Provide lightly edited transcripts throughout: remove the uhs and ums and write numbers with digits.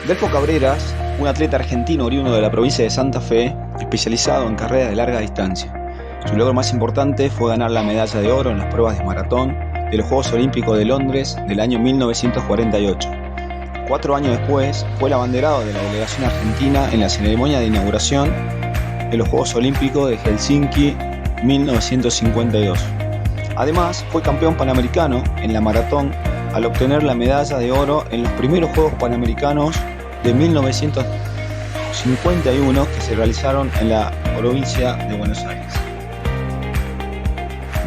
Delfo Cabreras, un atleta argentino oriundo de la provincia de Santa Fe, especializado en carreras de larga distancia. Su logro más importante fue ganar la medalla de oro en las pruebas de maratón de los Juegos Olímpicos de Londres del año 1948. 4 años después, fue el abanderado de la delegación argentina en la ceremonia de inauguración de los Juegos Olímpicos de Helsinki 1952. Además, fue campeón panamericano en la maratón al obtener la medalla de oro en los primeros Juegos Panamericanos de 1951 que se realizaron en la provincia de Buenos Aires.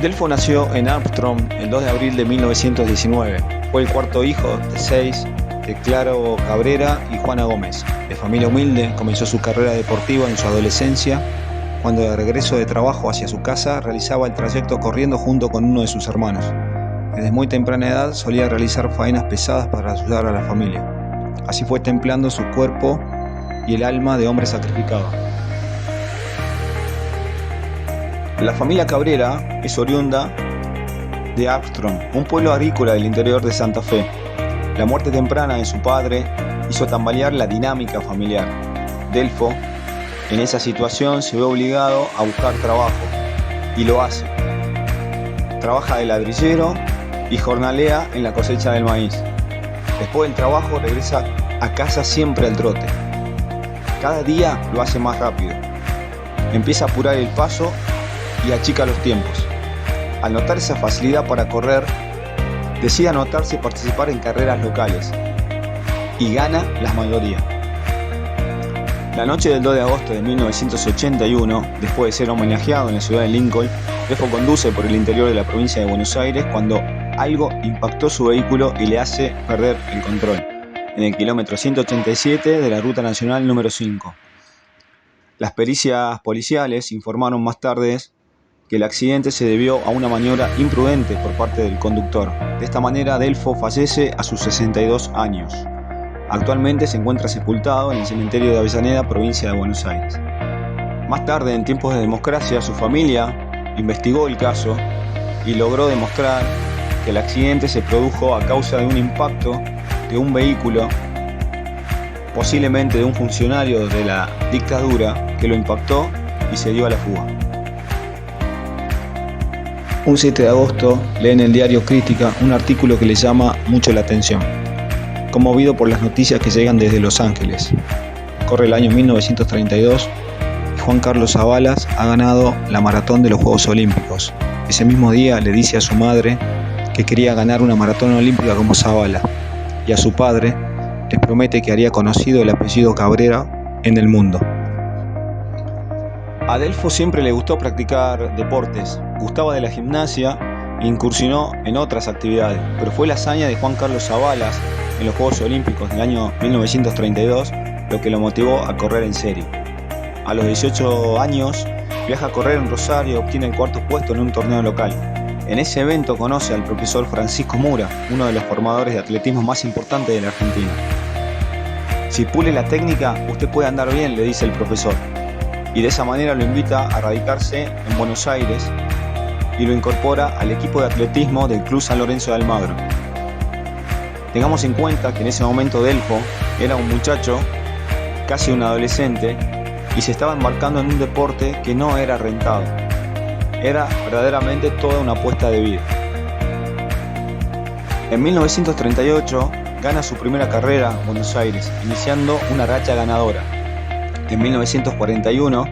Delfo nació en Armstrong el 2 de abril de 1919. Fue el cuarto hijo de 6 de Claro Cabrera y Juana Gómez. De familia humilde, comenzó su carrera deportiva en su adolescencia, cuando de regreso de trabajo hacia su casa realizaba el trayecto corriendo junto con uno de sus hermanos. Desde muy temprana edad solía realizar faenas pesadas para ayudar a la familia. Así fue templando su cuerpo y el alma de hombre sacrificado. La familia Cabrera es oriunda de Armstrong, un pueblo agrícola del interior de Santa Fe. La muerte temprana de su padre hizo tambalear la dinámica familiar. Delfo, en esa situación, se ve obligado a buscar trabajo, y lo hace. Trabaja de ladrillero y jornalea en la cosecha del maíz. Después del trabajo regresa a casa siempre al trote. Cada día lo hace más rápido. Empieza a apurar el paso y achica los tiempos. Al notar esa facilidad para correr, decide anotarse y participar en carreras locales. Y gana la mayoría. La noche del 2 de agosto de 1981, después de ser homenajeado en la ciudad de Lincoln, Delfo conduce por el interior de la provincia de Buenos Aires cuando algo impactó su vehículo y le hace perder el control, en el kilómetro 187 de la Ruta Nacional número 5. Las pericias policiales informaron más tarde que el accidente se debió a una maniobra imprudente por parte del conductor. De esta manera, Delfo fallece a sus 62 años. Actualmente se encuentra sepultado en el cementerio de Avellaneda, provincia de Buenos Aires. Más tarde, en tiempos de democracia, su familia investigó el caso y logró demostrar que el accidente se produjo a causa de un impacto de un vehículo, posiblemente de un funcionario de la dictadura, que lo impactó y se dio a la fuga. Un 7 de agosto lee en el diario Crítica un artículo que le llama mucho la atención, conmovido por las noticias que llegan desde Los Ángeles. Corre el año 1932 y Juan Carlos Savalas ha ganado la maratón de los Juegos Olímpicos. Ese mismo día le dice a su madre que quería ganar una maratón olímpica como Zavala, y a su padre les promete que haría conocido el apellido Cabrera en el mundo. A Delfo siempre le gustó practicar deportes, gustaba de la gimnasia e incursionó en otras actividades, pero fue la hazaña de Juan Carlos Savalas en los Juegos Olímpicos del año 1932 lo que lo motivó a correr en serio. A los 18 años viaja a correr en Rosario y obtiene el cuarto puesto en un torneo local. En ese evento conoce al profesor Francisco Mura, uno de los formadores de atletismo más importantes de la Argentina. Si pule la técnica, usted puede andar bien, le dice el profesor, y de esa manera lo invita a radicarse en Buenos Aires y lo incorpora al equipo de atletismo del Club San Lorenzo de Almagro. Tengamos en cuenta que en ese momento Delfo era un muchacho, casi un adolescente, y se estaba embarcando en un deporte que no era rentado. Era verdaderamente toda una apuesta de vida. En 1938 gana su primera carrera en Buenos Aires, iniciando una racha ganadora. En 1941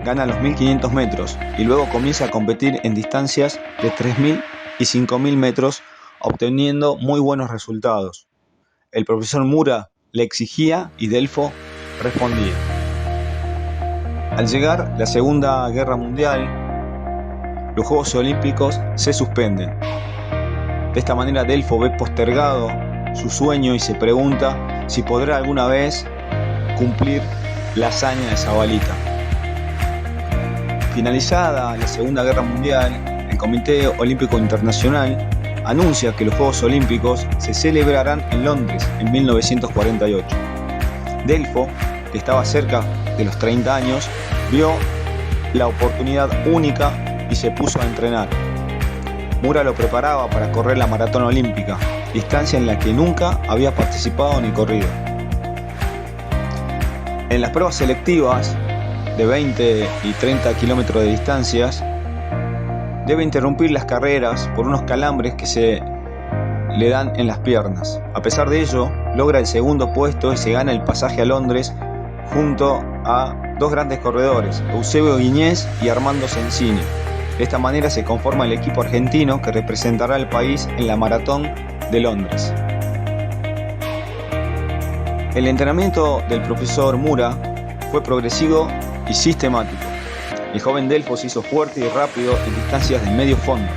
gana los 1500 metros y luego comienza a competir en distancias de 3000 y 5000 metros, obteniendo muy buenos resultados. El profesor Mura le exigía y Delfo respondía. Al llegar la Segunda Guerra Mundial, los Juegos Olímpicos se suspenden. De esta manera Delfo ve postergado su sueño y se pregunta si podrá alguna vez cumplir la hazaña de Zabalita. Finalizada la Segunda Guerra Mundial, el Comité Olímpico Internacional anuncia que los Juegos Olímpicos se celebrarán en Londres en 1948. Delfo, que estaba cerca de los 30 años, vio la oportunidad única y se puso a entrenar. Mura lo preparaba para correr la maratón olímpica, distancia en la que nunca había participado ni corrido. En las pruebas selectivas de 20 y 30 kilómetros de distancias, debe interrumpir las carreras por unos calambres que se le dan en las piernas. A pesar de ello, logra el segundo puesto y se gana el pasaje a Londres junto a dos grandes corredores, Eusebio Guiñez y Armando Sensini. De esta manera se conforma el equipo argentino que representará al país en la Maratón de Londres. El entrenamiento del profesor Mura fue progresivo y sistemático. El joven Delfo se hizo fuerte y rápido en distancias del medio fondo.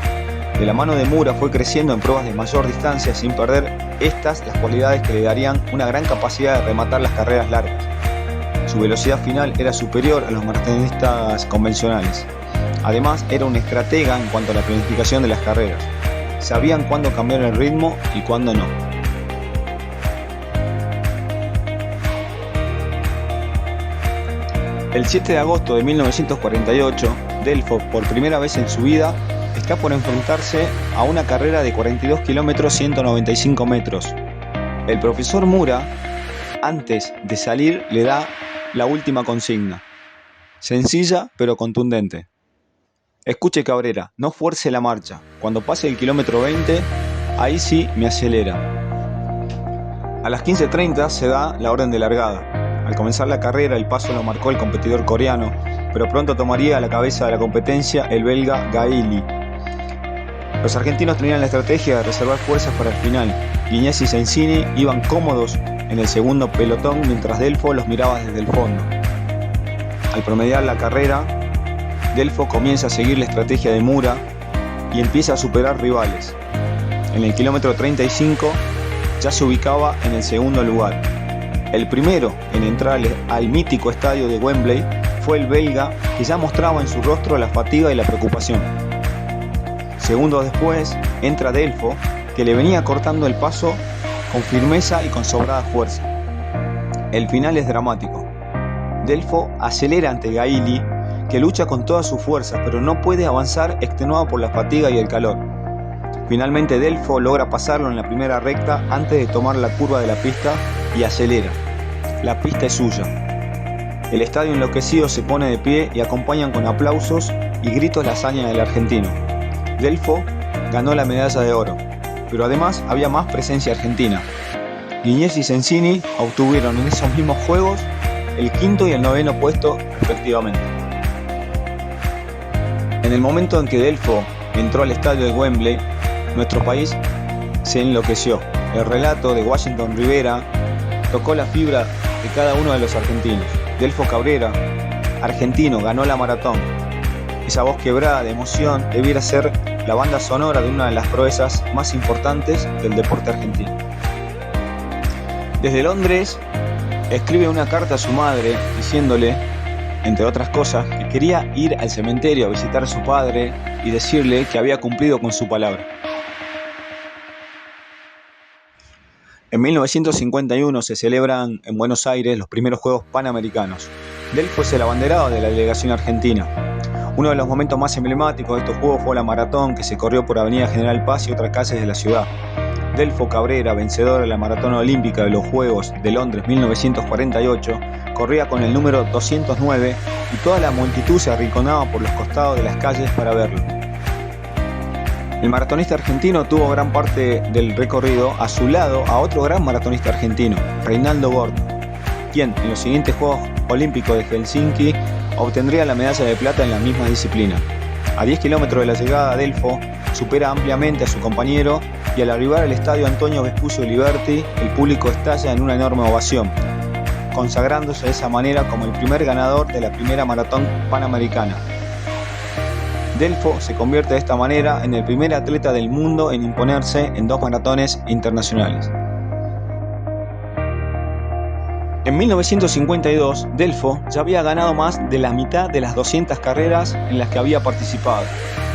De la mano de Mura fue creciendo en pruebas de mayor distancia sin perder las cualidades que le darían una gran capacidad de rematar las carreras largas. Su velocidad final era superior a los maratonistas convencionales. Además, era un estratega en cuanto a la planificación de las carreras. Sabían cuándo cambiar el ritmo y cuándo no. El 7 de agosto de 1948, Delfo, por primera vez en su vida, está por enfrentarse a una carrera de 42 kilómetros 195 metros. El profesor Mura, antes de salir, le da la última consigna. Sencilla pero contundente. Escuche, Cabrera, no fuerce la marcha. Cuando pase el kilómetro 20, ahí sí me acelera. A las 15:30 se da la orden de largada. Al comenzar la carrera, el paso lo marcó el competidor coreano, pero pronto tomaría la cabeza de la competencia el belga Gailly. Los argentinos tenían la estrategia de reservar fuerzas para el final. Guiñez y Sensini iban cómodos en el segundo pelotón mientras Delfo los miraba desde el fondo. Al promediar la carrera, Delfo comienza a seguir la estrategia de Mura y empieza a superar rivales. En el kilómetro 35 ya se ubicaba en el segundo lugar. El primero en entrar al mítico estadio de Wembley fue el belga, que ya mostraba en su rostro la fatiga y la preocupación. Segundos después entra Delfo, que le venía cortando el paso con firmeza y con sobrada fuerza. El final es dramático. Delfo acelera ante Gailly, que lucha con todas sus fuerzas, pero no puede avanzar extenuado por la fatiga y el calor. Finalmente Delfo logra pasarlo en la primera recta antes de tomar la curva de la pista y acelera. La pista es suya. El estadio enloquecido se pone de pie y acompañan con aplausos y gritos la hazaña del argentino. Delfo ganó la medalla de oro, pero además había más presencia argentina. Guiñez y Sensini obtuvieron en esos mismos juegos el quinto y el noveno puesto respectivamente. En el momento en que Delfo entró al estadio de Wembley, nuestro país se enloqueció. El relato de Washington Rivera tocó la fibra de cada uno de los argentinos. Delfo Cabrera, argentino, ganó la maratón. Esa voz quebrada de emoción debiera ser la banda sonora de una de las proezas más importantes del deporte argentino. Desde Londres, escribe una carta a su madre diciéndole, entre otras cosas, que quería ir al cementerio a visitar a su padre y decirle que había cumplido con su palabra. En 1951 se celebran en Buenos Aires los primeros Juegos Panamericanos. Delfo es el abanderado de la delegación argentina. Uno de los momentos más emblemáticos de estos Juegos fue la maratón que se corrió por Avenida General Paz y otras calles de la ciudad. Delfo Cabrera, vencedor de la maratón olímpica de los Juegos de Londres 1948, corría con el número 209 y toda la multitud se arrinconaba por los costados de las calles para verlo. El maratonista argentino tuvo gran parte del recorrido a su lado a otro gran maratonista argentino, Reinaldo Gordo, quien en los siguientes Juegos Olímpicos de Helsinki obtendría la medalla de plata en la misma disciplina. A 10 kilómetros de la llegada, Delfo supera ampliamente a su compañero y al arribar al estadio Antonio Vespucio Liberti, el público estalla en una enorme ovación, consagrándose de esa manera como el primer ganador de la primera maratón panamericana. Delfo se convierte de esta manera en el primer atleta del mundo en imponerse en 2 maratones internacionales. En 1952, Delfo ya había ganado más de la mitad de las 200 carreras en las que había participado.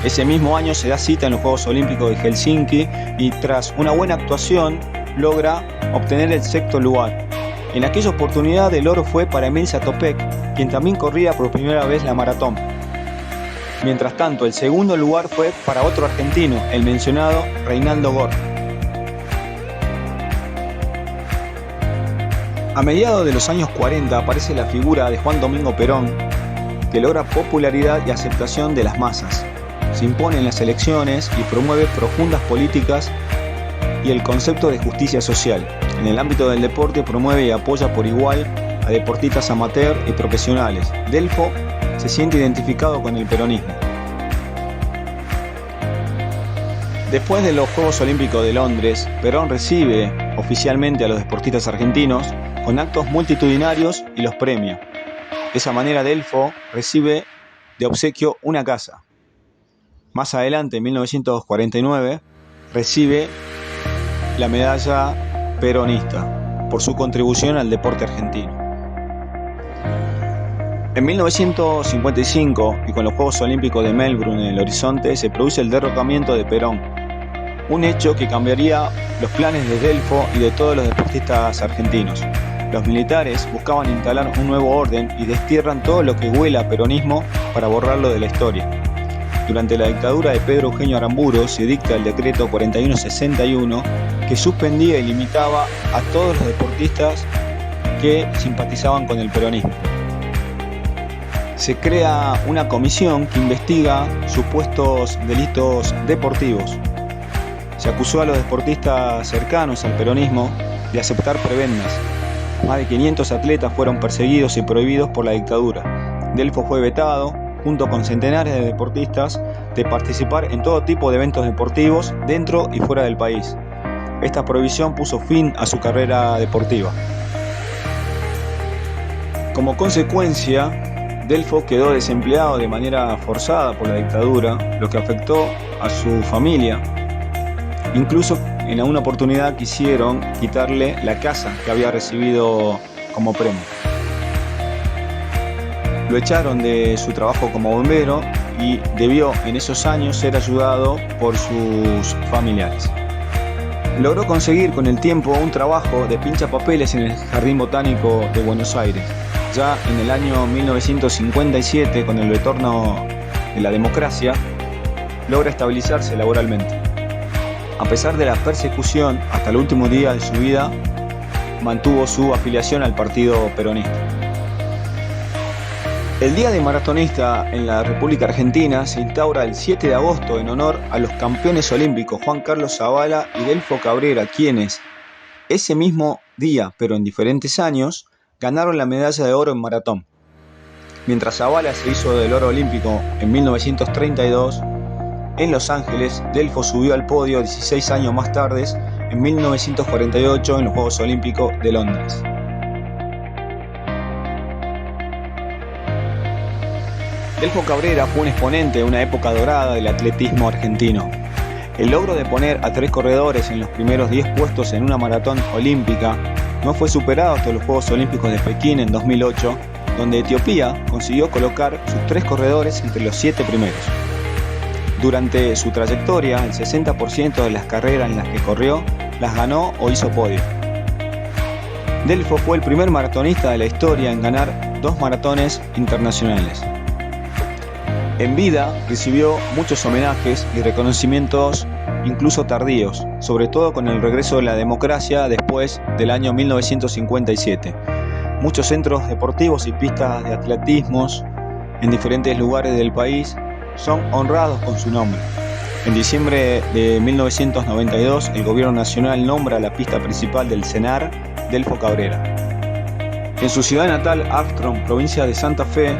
Ese mismo año se da cita en los Juegos Olímpicos de Helsinki y tras una buena actuación logra obtener el 6º lugar. En aquella oportunidad el oro fue para Emil Zatopek, quien también corría por primera vez la maratón. Mientras tanto, el 2º lugar fue para otro argentino, el mencionado Reinaldo Gordo. A mediados de los años 40 aparece la figura de Juan Domingo Perón, que logra popularidad y aceptación de las masas. Se impone en las elecciones y promueve profundas políticas y el concepto de justicia social. En el ámbito del deporte promueve y apoya por igual a deportistas amateur y profesionales. Delfo se siente identificado con el peronismo. Después de los Juegos Olímpicos de Londres, Perón recibe oficialmente a los deportistas argentinos con actos multitudinarios y los premia. De esa manera Delfo recibe de obsequio una casa. Más adelante, en 1949, recibe la medalla peronista por su contribución al deporte argentino. En 1955, y con los Juegos Olímpicos de Melbourne en el horizonte, se produce el derrocamiento de Perón, un hecho que cambiaría los planes de Delfo y de todos los deportistas argentinos. Los militares buscaban instalar un nuevo orden y destierran todo lo que huela a peronismo para borrarlo de la historia. Durante la dictadura de Pedro Eugenio Aramburu se dicta el decreto 4161 que suspendía y limitaba a todos los deportistas que simpatizaban con el peronismo. Se crea una comisión que investiga supuestos delitos deportivos. Se acusó a los deportistas cercanos al peronismo de aceptar prebendas. Más de 500 atletas fueron perseguidos y prohibidos por la dictadura. Delfo fue vetado, junto con centenares de deportistas, de participar en todo tipo de eventos deportivos dentro y fuera del país. Esta prohibición puso fin a su carrera deportiva. Como consecuencia, Delfo quedó desempleado de manera forzada por la dictadura, lo que afectó a su familia. Incluso en una oportunidad quisieron quitarle la casa que había recibido como premio. Lo echaron de su trabajo como bombero y debió en esos años ser ayudado por sus familiares. Logró conseguir con el tiempo un trabajo de pinchapapeles en el Jardín Botánico de Buenos Aires. Ya en el año 1957, con el retorno de la democracia, logra estabilizarse laboralmente. A pesar de la persecución, hasta el último día de su vida, mantuvo su afiliación al partido peronista. El Día de Maratonista en la República Argentina se instaura el 7 de agosto en honor a los campeones olímpicos Juan Carlos Zabala y Delfo Cabrera, quienes, ese mismo día, pero en diferentes años, ganaron la medalla de oro en maratón. Mientras Zabala se hizo del oro olímpico en 1932, en Los Ángeles, Delfo subió al podio 16 años más tarde, en 1948, en los Juegos Olímpicos de Londres. Delfo Cabrera fue un exponente de una época dorada del atletismo argentino. El logro de poner a 3 corredores en los primeros 10 puestos en una maratón olímpica no fue superado hasta los Juegos Olímpicos de Pekín en 2008, donde Etiopía consiguió colocar sus 3 corredores entre los 7 primeros. Durante su trayectoria, el 60% de las carreras en las que corrió las ganó o hizo podio. Delfo fue el primer maratonista de la historia en ganar 2 maratones internacionales. En vida recibió muchos homenajes y reconocimientos, incluso tardíos, sobre todo con el regreso de la democracia después del año 1957. Muchos centros deportivos y pistas de atletismo en diferentes lugares del país son honrados con su nombre. En diciembre de 1992, el gobierno nacional nombra la pista principal del CENAR Delfo Cabrera. En su ciudad natal, Armstrong, provincia de Santa Fe,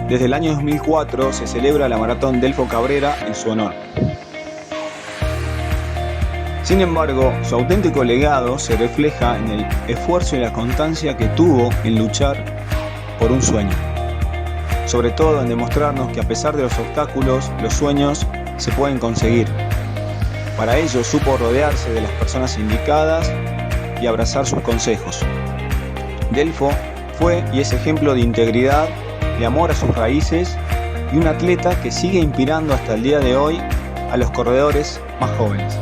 desde el año 2004 se celebra la maratón Delfo Cabrera en su honor. Sin embargo, su auténtico legado se refleja en el esfuerzo y la constancia que tuvo en luchar por un sueño. Sobre todo en demostrarnos que a pesar de los obstáculos, los sueños se pueden conseguir. Para ello supo rodearse de las personas indicadas y abrazar sus consejos. Delfo fue y es ejemplo de integridad, de amor a sus raíces y un atleta que sigue inspirando hasta el día de hoy a los corredores más jóvenes.